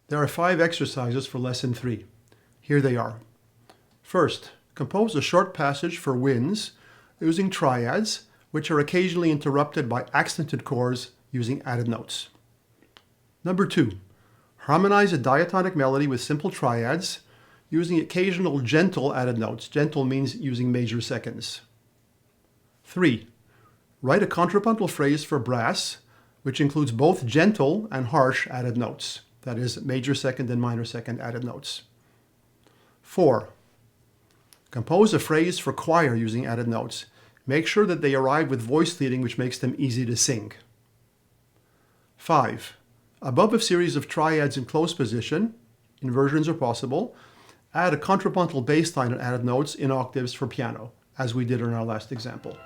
There are 5 exercises for Lesson 3. Here they are. First, compose a short passage for winds using triads, which are occasionally interrupted by accented chords using added notes. Number 2, harmonize a diatonic melody with simple triads using occasional gentle added notes. Gentle means using major seconds. 3, write a contrapuntal phrase for brass, which includes both gentle and harsh added notes. That is, major second and minor second added notes. 4, compose a phrase for choir using added notes. Make sure that they arrive with voice leading, which makes them easy to sing. 5, above a series of triads in close position, inversions are possible, add a contrapuntal bass line and added notes in octaves for piano, as we did in our last example.